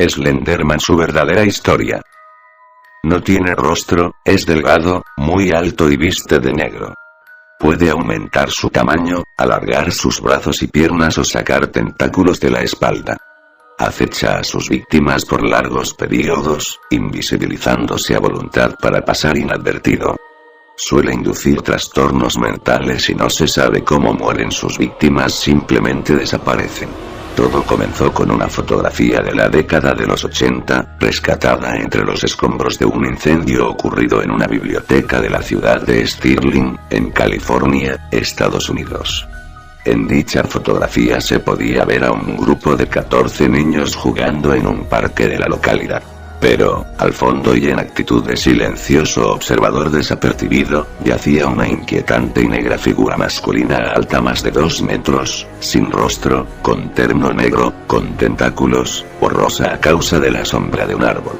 Slenderman, su verdadera historia. No tiene rostro, es delgado, muy alto y viste de negro. Puede aumentar su tamaño, alargar sus brazos y piernas o sacar tentáculos de la espalda. Acecha a sus víctimas por largos periodos, invisibilizándose a voluntad para pasar inadvertido. Suele inducir trastornos mentales y no se sabe cómo mueren sus víctimas, simplemente desaparecen. Todo comenzó con una fotografía de la década de los 80, rescatada entre los escombros de un incendio ocurrido en una biblioteca de la ciudad de Sterling, en California, Estados Unidos. En dicha fotografía se podía ver a un grupo de 14 niños jugando en un parque de la localidad. Pero, al fondo y en actitud de silencioso observador desapercibido, yacía una inquietante y negra figura masculina alta más de 2 metros, sin rostro, con terno negro, con tentáculos, borrosa a causa de la sombra de un árbol.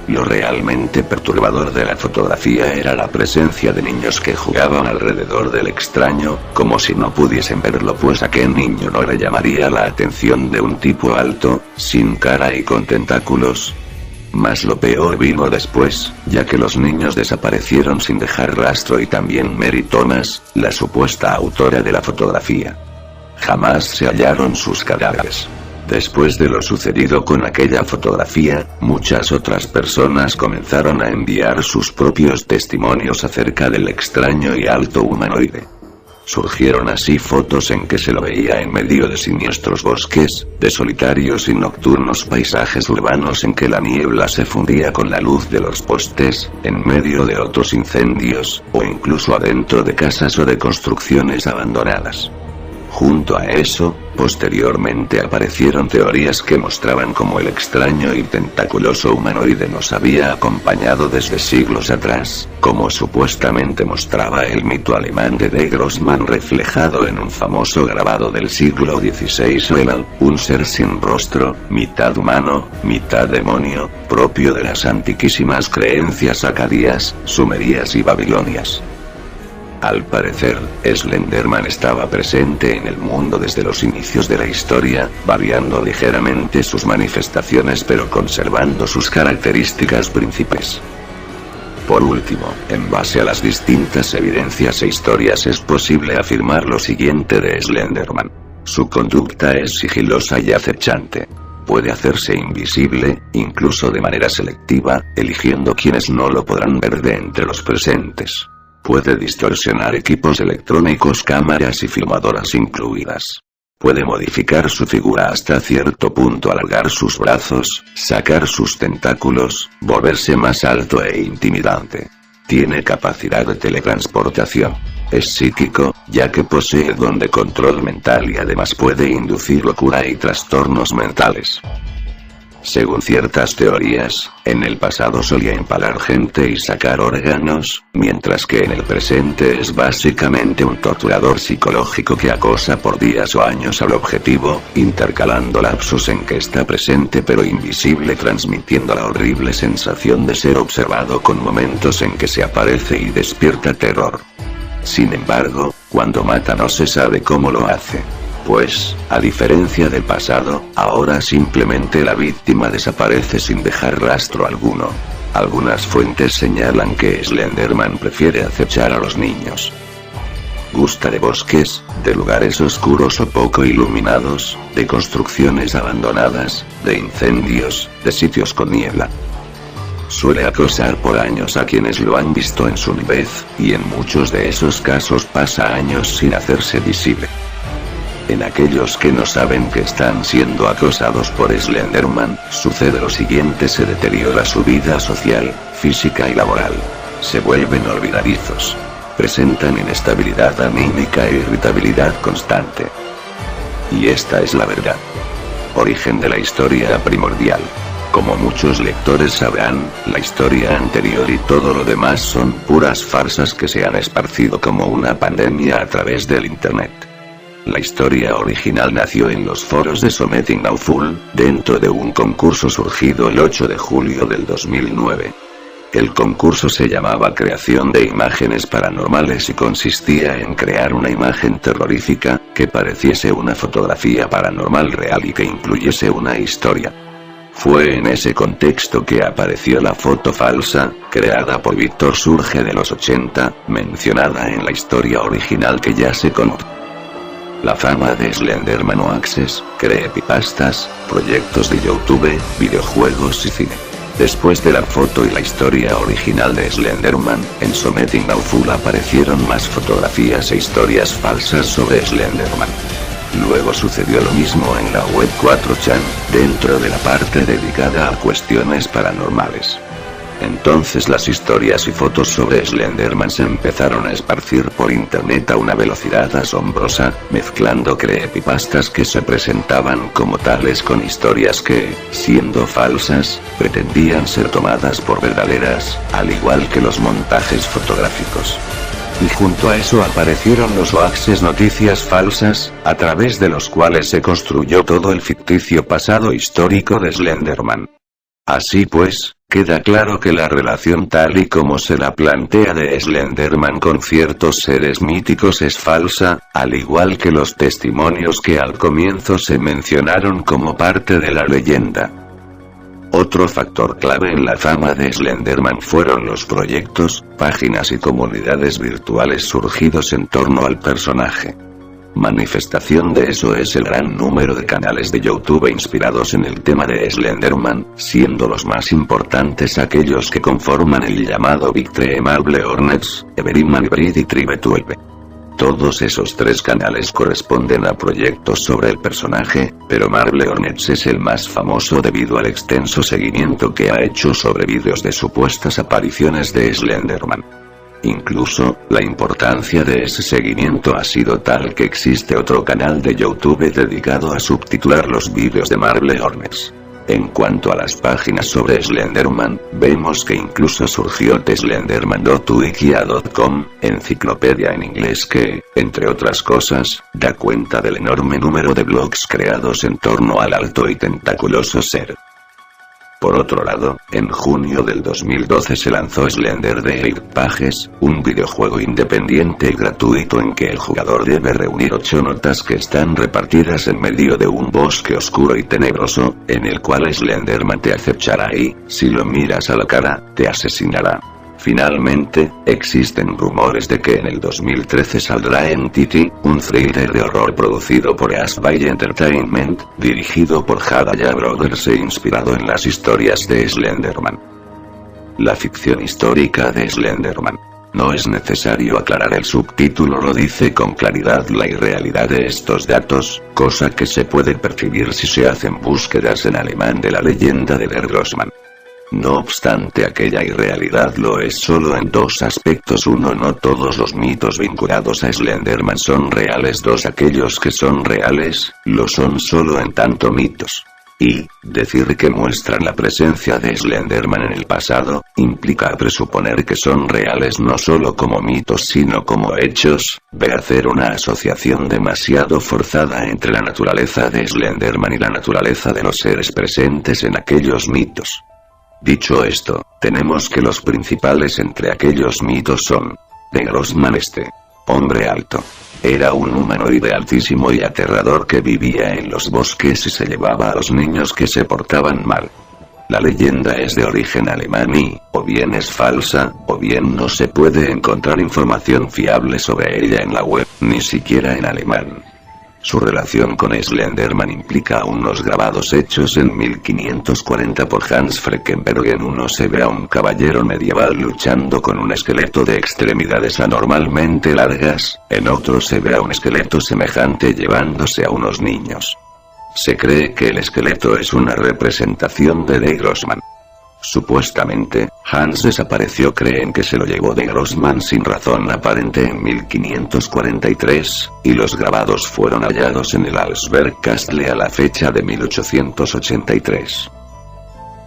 Lo realmente perturbador de la fotografía era la presencia de niños que jugaban alrededor del extraño, como si no pudiesen verlo, pues a qué niño no le llamaría la atención de un tipo alto, sin cara y con tentáculos. Mas lo peor vino después, ya que los niños desaparecieron sin dejar rastro y también Mary Thomas, la supuesta autora de la fotografía. Jamás se hallaron sus cadáveres. Después de lo sucedido con aquella fotografía, muchas otras personas comenzaron a enviar sus propios testimonios acerca del extraño y alto humanoide. Surgieron así fotos en que se lo veía en medio de siniestros bosques, de solitarios y nocturnos paisajes urbanos en que la niebla se fundía con la luz de los postes, en medio de otros incendios, o incluso adentro de casas o de construcciones abandonadas. Junto a eso, posteriormente aparecieron teorías que mostraban cómo el extraño y tentaculoso humanoide nos había acompañado desde siglos atrás, como supuestamente mostraba el mito alemán de Der Grossmann reflejado en un famoso grabado del siglo XVI, un ser sin rostro, mitad humano, mitad demonio, propio de las antiquísimas creencias acadias, sumerias y babilonias. Al parecer, Slenderman estaba presente en el mundo desde los inicios de la historia, variando ligeramente sus manifestaciones pero conservando sus características principales. Por último, en base a las distintas evidencias e historias es posible afirmar lo siguiente de Slenderman. Su conducta es sigilosa y acechante. Puede hacerse invisible, incluso de manera selectiva, eligiendo quienes no lo podrán ver de entre los presentes. Puede distorsionar equipos electrónicos, cámaras y filmadoras incluidas. Puede modificar su figura hasta cierto punto, alargar sus brazos, sacar sus tentáculos, volverse más alto e intimidante. Tiene capacidad de teletransportación. Es psíquico, ya que posee don de control mental y además puede inducir locura y trastornos mentales. Según ciertas teorías, en el pasado solía empalar gente y sacar órganos, mientras que en el presente es básicamente un torturador psicológico que acosa por días o años al objetivo, intercalando lapsos en que está presente pero invisible, transmitiendo la horrible sensación de ser observado con momentos en que se aparece y despierta terror. Sin embargo, cuando mata no se sabe cómo lo hace. Pues, a diferencia del pasado, ahora simplemente la víctima desaparece sin dejar rastro alguno. Algunas fuentes señalan que Slenderman prefiere acechar a los niños. Gusta de bosques, de lugares oscuros o poco iluminados, de construcciones abandonadas, de incendios, de sitios con niebla. Suele acosar por años a quienes lo han visto en su niñez, y en muchos de esos casos pasa años sin hacerse visible. En aquellos que no saben que están siendo acosados por Slenderman, sucede lo siguiente: se deteriora su vida social, física y laboral. Se vuelven olvidadizos. Presentan inestabilidad anímica e irritabilidad constante. Y esta es la verdad. Origen de la historia primordial. Como muchos lectores sabrán, la historia anterior y todo lo demás son puras farsas que se han esparcido como una pandemia a través del internet. La historia original nació en los foros de Something Awful, dentro de un concurso surgido el 8 de julio del 2009. El concurso se llamaba Creación de Imágenes Paranormales y consistía en crear una imagen terrorífica, que pareciese una fotografía paranormal real y que incluyese una historia. Fue en ese contexto que apareció la foto falsa, creada por Víctor Surge de los 80, mencionada en la historia original que ya se conoce. La fama de Slenderman o Access, creepypastas, proyectos de YouTube, videojuegos y cine. Después de la foto y la historia original de Slenderman, en Something Awful aparecieron más fotografías e historias falsas sobre Slenderman. Luego sucedió lo mismo en la web 4chan, dentro de la parte dedicada a cuestiones paranormales. Entonces las historias y fotos sobre Slenderman se empezaron a esparcir por internet a una velocidad asombrosa, mezclando creepypastas que se presentaban como tales con historias que, siendo falsas, pretendían ser tomadas por verdaderas, al igual que los montajes fotográficos. Y junto a eso aparecieron los hoaxes, noticias falsas, a través de los cuales se construyó todo el ficticio pasado histórico de Slenderman. Así pues, queda claro que la relación tal y como se la plantea de Slenderman con ciertos seres míticos es falsa, al igual que los testimonios que al comienzo se mencionaron como parte de la leyenda. Otro factor clave en la fama de Slenderman fueron los proyectos, páginas y comunidades virtuales surgidos en torno al personaje. Manifestación de eso es el gran número de canales de YouTube inspirados en el tema de Slenderman, siendo los más importantes aquellos que conforman el llamado Big Tree: Marble Hornets, Everyman Breed y Tribe12. Todos esos tres canales corresponden a proyectos sobre el personaje, pero Marble Hornets es el más famoso debido al extenso seguimiento que ha hecho sobre vídeos de supuestas apariciones de Slenderman. Incluso, la importancia de ese seguimiento ha sido tal que existe otro canal de YouTube dedicado a subtitular los vídeos de Marble Hornets. En cuanto a las páginas sobre Slenderman, vemos que incluso surgió slenderman.wikia.com, enciclopedia en inglés que, entre otras cosas, da cuenta del enorme número de blogs creados en torno al alto y tentaculoso ser. Por otro lado, en junio del 2012 se lanzó Slender The Eight Pages, un videojuego independiente y gratuito en que el jugador debe reunir 8 notas que están repartidas en medio de un bosque oscuro y tenebroso, en el cual Slenderman te acechará y, si lo miras a la cara, te asesinará. Finalmente, existen rumores de que en el 2013 saldrá Entity, un thriller de horror producido por Ask By Entertainment, dirigido por Hadaya Brothers e inspirado en las historias de Slenderman. La ficción histórica de Slenderman. No es necesario aclarar, el subtítulo lo dice con claridad: la irrealidad de estos datos, cosa que se puede percibir si se hacen búsquedas en alemán de la leyenda de Der Grossman. No obstante, aquella irrealidad lo es solo en dos aspectos: uno, no todos los mitos vinculados a Slenderman son reales; dos, aquellos que son reales, lo son solo en tanto mitos. Y, decir que muestran la presencia de Slenderman en el pasado, implica presuponer que son reales no solo como mitos sino como hechos, ve hacer una asociación demasiado forzada entre la naturaleza de Slenderman y la naturaleza de los seres presentes en aquellos mitos. Dicho esto, tenemos que los principales entre aquellos mitos son: Der Grossman, hombre alto. Era un humanoide altísimo y aterrador que vivía en los bosques y se llevaba a los niños que se portaban mal. La leyenda es de origen alemán y, o bien es falsa, o bien no se puede encontrar información fiable sobre ella en la web, ni siquiera en alemán. Su relación con Slenderman implica unos grabados hechos en 1540 por Hans Freckenberg. En uno se ve a un caballero medieval luchando con un esqueleto de extremidades anormalmente largas, en otro se ve a un esqueleto semejante llevándose a unos niños. Se cree que el esqueleto es una representación de Der Grossman. Supuestamente, Hans desapareció. Creen que se lo llevó Der Grossman sin razón aparente en 1543, y los grabados fueron hallados en el Alsberg Castle a la fecha de 1883.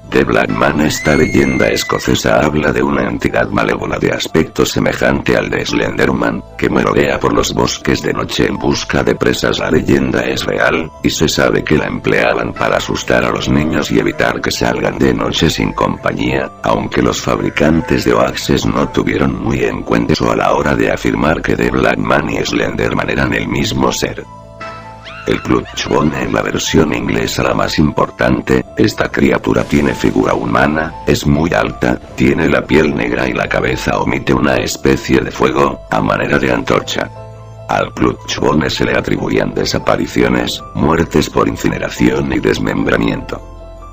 The Black Man. Esta leyenda escocesa habla de una entidad malévola de aspecto semejante al de Slenderman, que merodea por los bosques de noche en busca de presas. La leyenda es real, y se sabe que la empleaban para asustar a los niños y evitar que salgan de noche sin compañía, aunque los fabricantes de hoaxes no tuvieron muy en cuenta eso a la hora de afirmar que The Black Man y Slenderman eran el mismo ser. El Clutchbone en la versión inglesa la más importante, esta criatura tiene figura humana, es muy alta, tiene la piel negra y la cabeza emite una especie de fuego, a manera de antorcha. Al Clutchbone se le atribuían desapariciones, muertes por incineración y desmembramiento.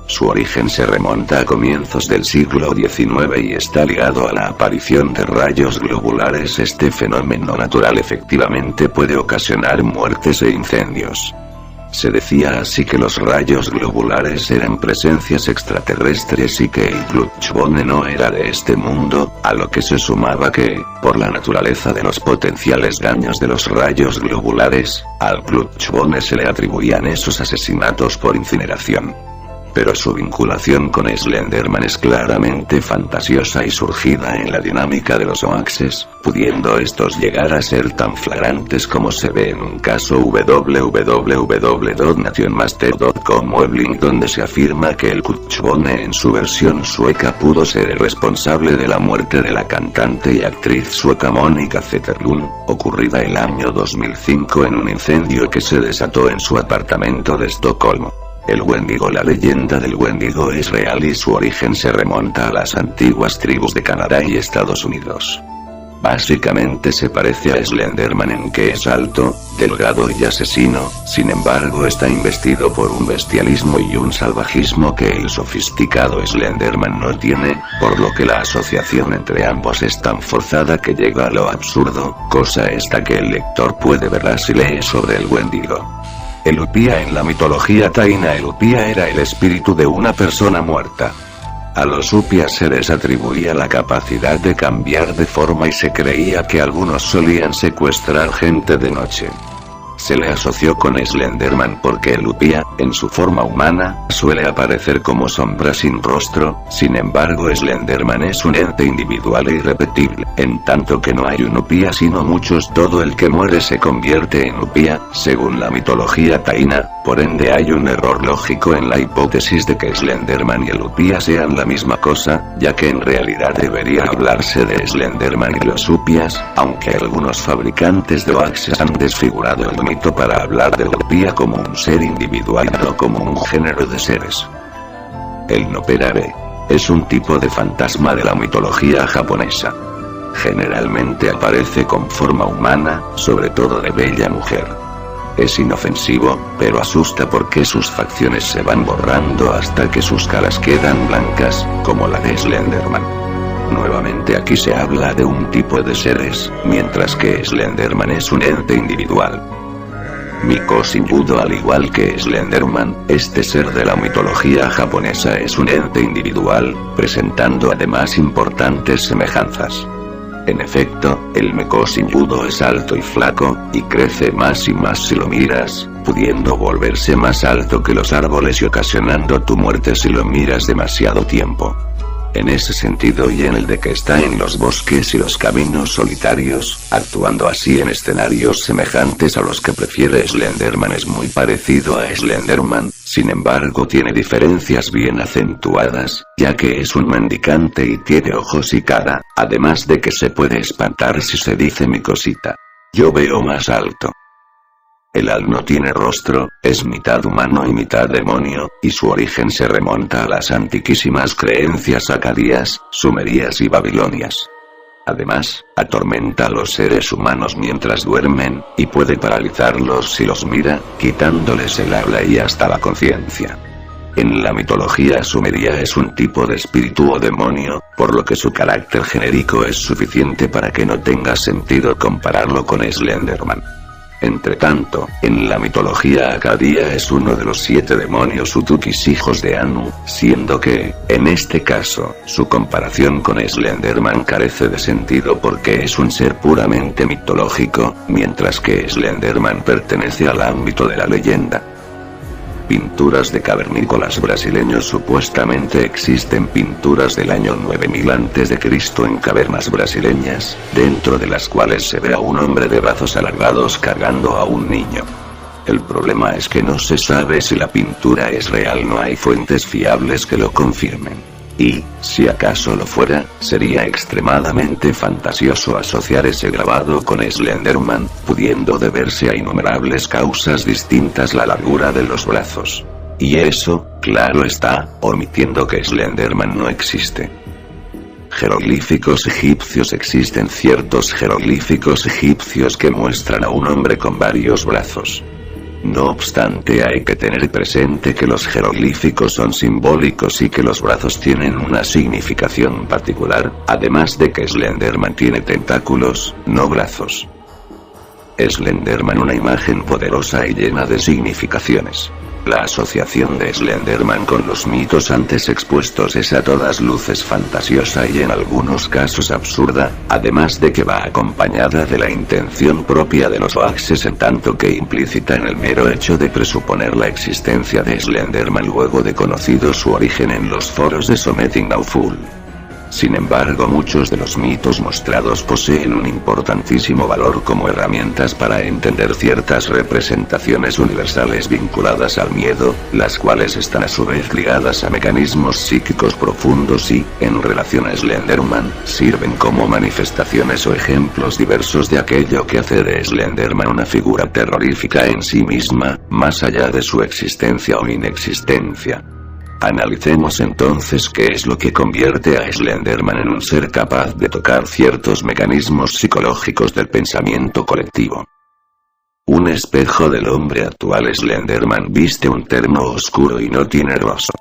Su origen se remonta a comienzos del siglo XIX y está ligado a la aparición de rayos globulares. Este fenómeno natural efectivamente puede ocasionar muertes e incendios. Se decía así que los rayos globulares eran presencias extraterrestres y que el Clutchbone no era de este mundo, a lo que se sumaba que, por la naturaleza de los potenciales daños de los rayos globulares, al Clutchbone se le atribuían esos asesinatos por incineración. Pero su vinculación con Slenderman es claramente fantasiosa y surgida en la dinámica de los hoaxes, pudiendo estos llegar a ser tan flagrantes como se ve en un caso www.nationmaster.com o Eblink, donde se afirma que el Clutchbone en su versión sueca pudo ser el responsable de la muerte de la cantante y actriz sueca Monica Zetterlund, ocurrida el año 2005 en un incendio que se desató en su apartamento de Estocolmo. El Wendigo. La leyenda del Wendigo es real y su origen se remonta a las antiguas tribus de Canadá y Estados Unidos. Básicamente se parece a Slenderman en que es alto, delgado y asesino, sin embargo está investido por un bestialismo y un salvajismo que el sofisticado Slenderman no tiene, por lo que la asociación entre ambos es tan forzada que llega a lo absurdo, cosa esta que el lector puede verla si lee sobre el Wendigo. El Upia. En la mitología taína, el Upia era el espíritu de una persona muerta. A los Upias se les atribuía la capacidad de cambiar de forma y se creía que algunos solían secuestrar gente de noche. Se le asoció con Slenderman porque el Upia, en su forma humana, suele aparecer como sombra sin rostro. Sin embargo, Slenderman es un ente individual e irrepetible, en tanto que no hay un Upia sino muchos. Todo el que muere se convierte en Upia, según la mitología taína. Por ende hay un error lógico en la hipótesis de que Slenderman y el Upia sean la misma cosa, ya que en realidad debería hablarse de Slenderman y los Upias, aunque algunos fabricantes de hoaxes han desfigurado el mito para hablar del Upia como un ser individual y no como un género de seres. El Noperabe es un tipo de fantasma de la mitología japonesa. Generalmente aparece con forma humana, sobre todo de bella mujer. Es inofensivo, pero asusta porque sus facciones se van borrando hasta que sus caras quedan blancas, como la de Slenderman. Nuevamente aquí se habla de un tipo de seres, mientras que Slenderman es un ente individual. Mikoshi Budo. Al igual que Slenderman, este ser de la mitología japonesa es un ente individual, presentando además importantes semejanzas. En efecto, el Mikoshi Budo es alto y flaco, y crece más y más si lo miras, pudiendo volverse más alto que los árboles y ocasionando tu muerte si lo miras demasiado tiempo. En ese sentido y en el de que está en los bosques y los caminos solitarios, actuando así en escenarios semejantes a los que prefiere Slenderman, es muy parecido a Slenderman. Sin embargo tiene diferencias bien acentuadas, ya que es un mendicante y tiene ojos y cara, además de que se puede espantar si se dice mi cosita. Yo veo más alto. El Al no tiene rostro, es mitad humano y mitad demonio, y su origen se remonta a las antiquísimas creencias acadias, sumerias y babilonias. Además, atormenta a los seres humanos mientras duermen, y puede paralizarlos si los mira, quitándoles el habla y hasta la conciencia. En la mitología sumeria es un tipo de espíritu o demonio, por lo que su carácter genérico es suficiente para que no tenga sentido compararlo con Slenderman. Entretanto, en la mitología acadia es uno de los 7 demonios Utukis, hijos de Anu, siendo que, en este caso, su comparación con Slenderman carece de sentido porque es un ser puramente mitológico, mientras que Slenderman pertenece al ámbito de la leyenda. Pinturas de cavernícolas brasileños. Supuestamente existen pinturas del año 9000 a.C. en cavernas brasileñas, dentro de las cuales se ve a un hombre de brazos alargados cargando a un niño. El problema es que no se sabe si la pintura es real, no hay fuentes fiables que lo confirmen. Y, si acaso lo fuera, sería extremadamente fantasioso asociar ese grabado con Slenderman, pudiendo deberse a innumerables causas distintas la largura de los brazos. Y eso, claro está, omitiendo que Slenderman no existe. Jeroglíficos egipcios. Existen ciertos jeroglíficos egipcios que muestran a un hombre con varios brazos. No obstante, hay que tener presente que los jeroglíficos son simbólicos y que los brazos tienen una significación particular, además de que Slenderman tiene tentáculos, no brazos. Slenderman, una imagen poderosa y llena de significaciones. La asociación de Slenderman con los mitos antes expuestos es a todas luces fantasiosa y en algunos casos absurda, además de que va acompañada de la intención propia de los hoaxes en tanto que implícita en el mero hecho de presuponer la existencia de Slenderman luego de conocido su origen en los foros de Something Awful. Sin embargo, muchos de los mitos mostrados poseen un importantísimo valor como herramientas para entender ciertas representaciones universales vinculadas al miedo, las cuales están a su vez ligadas a mecanismos psíquicos profundos y, en relación a Slenderman, sirven como manifestaciones o ejemplos diversos de aquello que hace de Slenderman una figura terrorífica en sí misma, más allá de su existencia o inexistencia. Analicemos entonces qué es lo que convierte a Slenderman en un ser capaz de tocar ciertos mecanismos psicológicos del pensamiento colectivo. Un espejo del hombre actual. Slenderman viste un terno oscuro y no tiene rostro.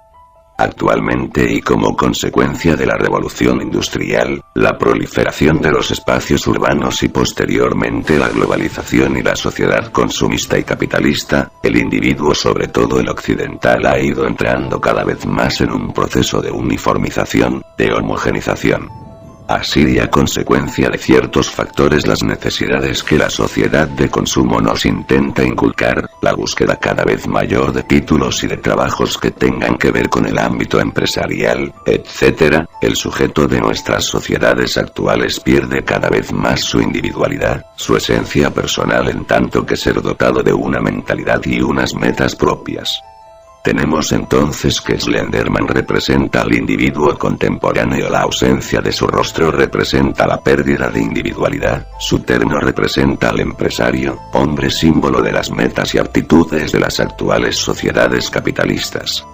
Actualmente y como consecuencia de la revolución industrial, la proliferación de los espacios urbanos y posteriormente la globalización y la sociedad consumista y capitalista, el individuo, sobre todo el occidental, ha ido entrando cada vez más en un proceso de uniformización, de homogenización. Así, y a consecuencia de ciertos factores, las necesidades que la sociedad de consumo nos intenta inculcar, la búsqueda cada vez mayor de títulos y de trabajos que tengan que ver con el ámbito empresarial, etc., el sujeto de nuestras sociedades actuales pierde cada vez más su individualidad, su esencia personal, en tanto que ser dotado de una mentalidad y unas metas propias. Tenemos entonces que Slenderman representa al individuo contemporáneo, la ausencia de su rostro representa la pérdida de individualidad, su terno representa al empresario, hombre símbolo de las metas y aptitudes de las actuales sociedades capitalistas.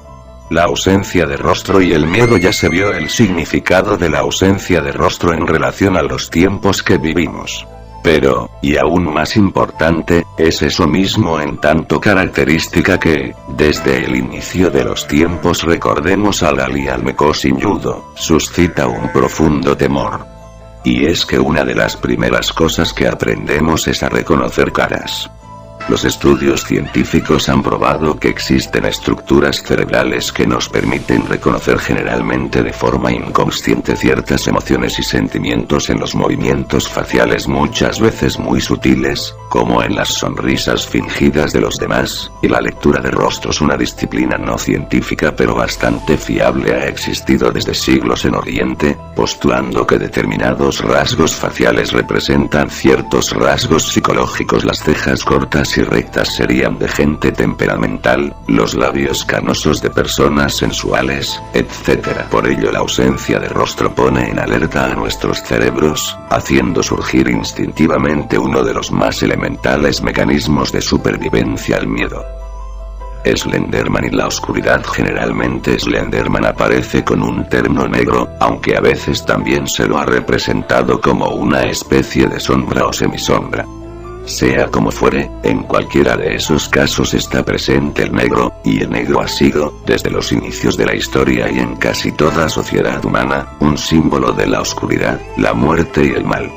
La ausencia de rostro y el miedo. Ya se vio el significado de la ausencia de rostro en relación a los tiempos que vivimos. Pero, y aún más importante, es eso mismo en tanto característica que, desde el inicio de los tiempos, recordemos al Ali al-Mekosin Yudo, suscita un profundo temor. Y es que una de las primeras cosas que aprendemos es a reconocer caras. Los estudios científicos han probado que existen estructuras cerebrales que nos permiten reconocer generalmente de forma inconsciente ciertas emociones y sentimientos en los movimientos faciales, muchas veces muy sutiles, como en las sonrisas fingidas de los demás, y la lectura de rostros, una disciplina no científica pero bastante fiable, ha existido desde siglos en Oriente, postulando que determinados rasgos faciales representan ciertos rasgos psicológicos. Las cejas cortas y rectas serían de gente temperamental, los labios canosos de personas sensuales, etc. Por ello, la ausencia de rostro pone en alerta a nuestros cerebros, haciendo surgir instintivamente uno de los más elementales mecanismos de supervivencia: el miedo. Slenderman y la oscuridad. Generalmente Slenderman aparece con un terno negro, aunque a veces también se lo ha representado como una especie de sombra o semisombra. Sea como fuere, en cualquiera de esos casos está presente el negro, y el negro ha sido, desde los inicios de la historia y en casi toda sociedad humana, un símbolo de la oscuridad, la muerte y el mal.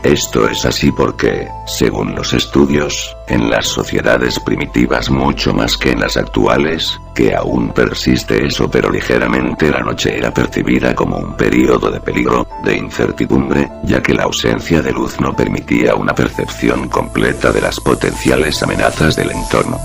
Esto es así porque, según los estudios, en las sociedades primitivas mucho más que en las actuales, que aún persiste eso, pero ligeramente, la noche era percibida como un período de peligro, de incertidumbre, ya que la ausencia de luz no permitía una percepción completa de las potenciales amenazas del entorno.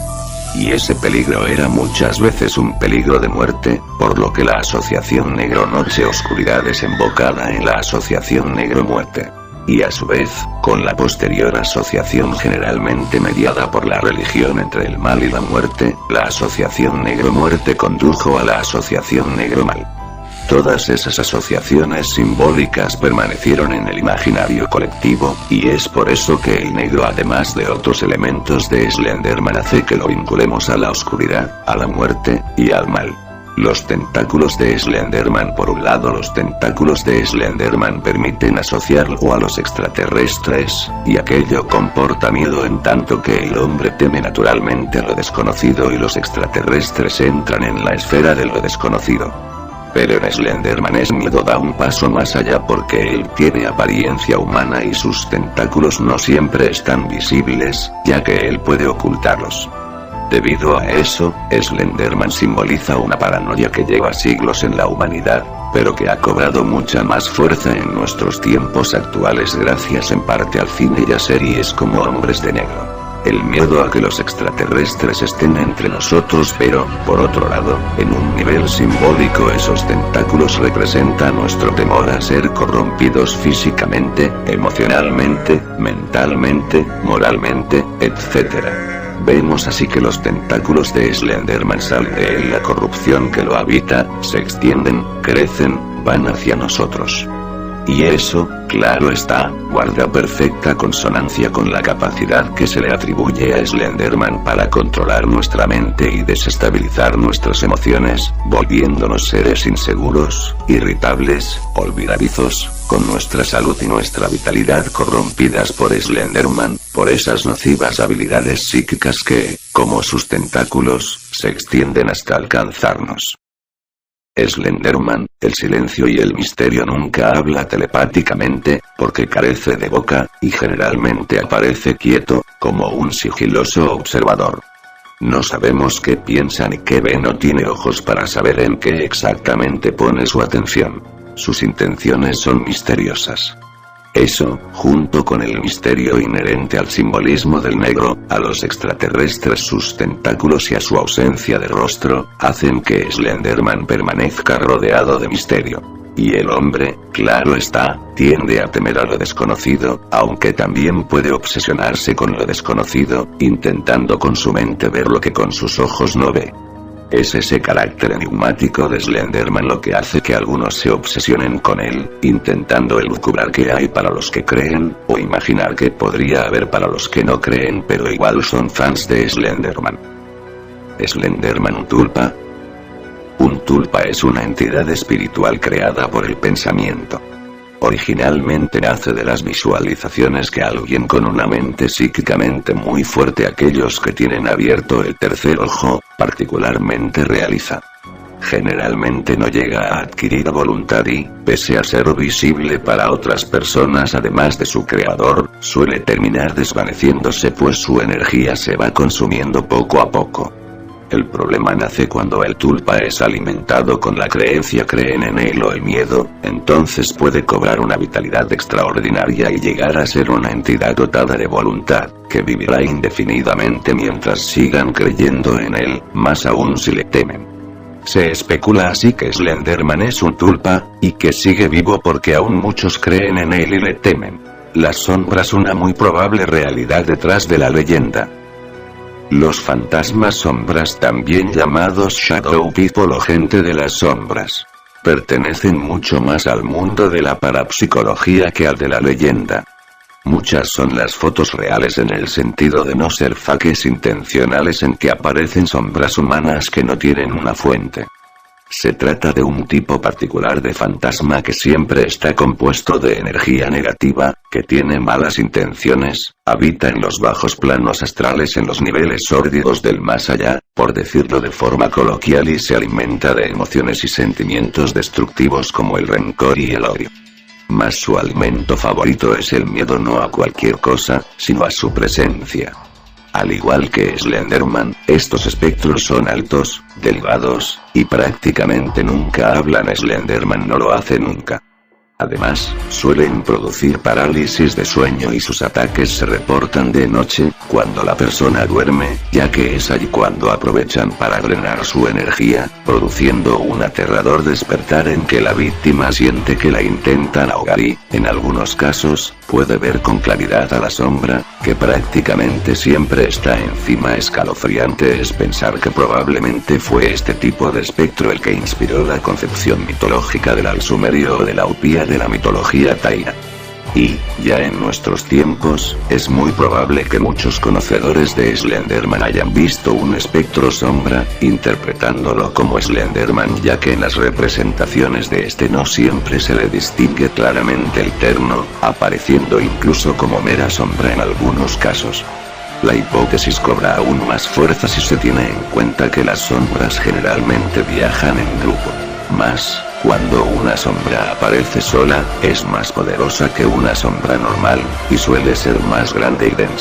Y ese peligro era muchas veces un peligro de muerte, por lo que la asociación negro-noche-oscuridad desembocaba en la asociación negro-muerte. Y a su vez, con la posterior asociación generalmente mediada por la religión entre el mal y la muerte, la asociación negro-muerte condujo a la asociación negro-mal. Todas esas asociaciones simbólicas permanecieron en el imaginario colectivo, y es por eso que el negro, además de otros elementos de Slenderman, hace que lo vinculemos a la oscuridad, a la muerte, y al mal. Los tentáculos de Slenderman. Por un lado, los tentáculos de Slenderman permiten asociarlo a los extraterrestres, y aquello comporta miedo en tanto que el hombre teme naturalmente a lo desconocido y los extraterrestres entran en la esfera de lo desconocido. Pero en Slenderman ese miedo da un paso más allá porque él tiene apariencia humana y sus tentáculos no siempre están visibles, ya que él puede ocultarlos. Debido a eso, Slenderman simboliza una paranoia que lleva siglos en la humanidad, pero que ha cobrado mucha más fuerza en nuestros tiempos actuales gracias en parte al cine y a series como Hombres de Negro. El miedo a que los extraterrestres estén entre nosotros, pero, por otro lado, en un nivel simbólico esos tentáculos representan nuestro temor a ser corrompidos físicamente, emocionalmente, mentalmente, moralmente, etc. Vemos así que los tentáculos de Slenderman salen de él, la corrupción que lo habita, se extienden, crecen, van hacia nosotros. Y eso, claro está, guarda perfecta consonancia con la capacidad que se le atribuye a Slenderman para controlar nuestra mente y desestabilizar nuestras emociones, volviéndonos seres inseguros, irritables, olvidadizos, con nuestra salud y nuestra vitalidad corrompidas por Slenderman, por esas nocivas habilidades psíquicas que, como sus tentáculos, se extienden hasta alcanzarnos. Slenderman, el silencio y el misterio, nunca habla telepáticamente, porque carece de boca, y generalmente aparece quieto, como un sigiloso observador. No sabemos qué piensa ni qué ve, no tiene ojos para saber en qué exactamente pone su atención. Sus intenciones son misteriosas. Eso, junto con el misterio inherente al simbolismo del negro, a los extraterrestres, sus tentáculos y a su ausencia de rostro, hacen que Slenderman permanezca rodeado de misterio. Y el hombre, claro está, tiende a temer a lo desconocido, aunque también puede obsesionarse con lo desconocido, intentando con su mente ver lo que con sus ojos no ve. Es ese carácter enigmático de Slenderman lo que hace que algunos se obsesionen con él, intentando elucubrar qué hay para los que creen, o imaginar qué podría haber para los que no creen pero igual son fans de Slenderman. Slenderman, un tulpa. Un tulpa es una entidad espiritual creada por el pensamiento. Originalmente nace de las visualizaciones que alguien con una mente psíquicamente muy fuerte, aquellos que tienen abierto el tercer ojo, particularmente realiza. Generalmente no llega a adquirir voluntad y, pese a ser visible para otras personas además de su creador, suele terminar desvaneciéndose pues su energía se va consumiendo poco a poco. El problema nace cuando el tulpa es alimentado con la creencia, creen en él o el miedo, entonces puede cobrar una vitalidad extraordinaria y llegar a ser una entidad dotada de voluntad, que vivirá indefinidamente mientras sigan creyendo en él, más aún si le temen. Se especula así que Slenderman es un tulpa, y que sigue vivo porque aún muchos creen en él y le temen. Las sombras, una muy probable realidad detrás de la leyenda. Los fantasmas sombras, también llamados Shadow People o gente de las sombras, pertenecen mucho más al mundo de la parapsicología que al de la leyenda. Muchas son las fotos reales en el sentido de no ser fakes intencionales en que aparecen sombras humanas que no tienen una fuente. Se trata de un tipo particular de fantasma que siempre está compuesto de energía negativa, que tiene malas intenciones, habita en los bajos planos astrales, en los niveles sórdidos del más allá, por decirlo de forma coloquial, y se alimenta de emociones y sentimientos destructivos como el rencor y el odio. Mas su alimento favorito es el miedo, no a cualquier cosa, sino a su presencia. Al igual que Slenderman, estos espectros son altos, delgados, y prácticamente nunca hablan. Slenderman no lo hace nunca. Además, suelen producir parálisis de sueño y sus ataques se reportan de noche, cuando la persona duerme, ya que es allí cuando aprovechan para drenar su energía, produciendo un aterrador despertar en que la víctima siente que la intentan ahogar y, en algunos casos, puede ver con claridad a la sombra, que prácticamente siempre está encima. Escalofriante es pensar que probablemente fue este tipo de espectro el que inspiró la concepción mitológica del Al-Sumerio o de la Upía de la mitología taína. Y, ya en nuestros tiempos, es muy probable que muchos conocedores de Slenderman hayan visto un espectro sombra, interpretándolo como Slenderman, ya que en las representaciones de este no siempre se le distingue claramente el terno, apareciendo incluso como mera sombra en algunos casos. La hipótesis cobra aún más fuerza si se tiene en cuenta que las sombras generalmente viajan en grupo. Más, cuando una sombra aparece sola, es más poderosa que una sombra normal, y suele ser más grande y densa.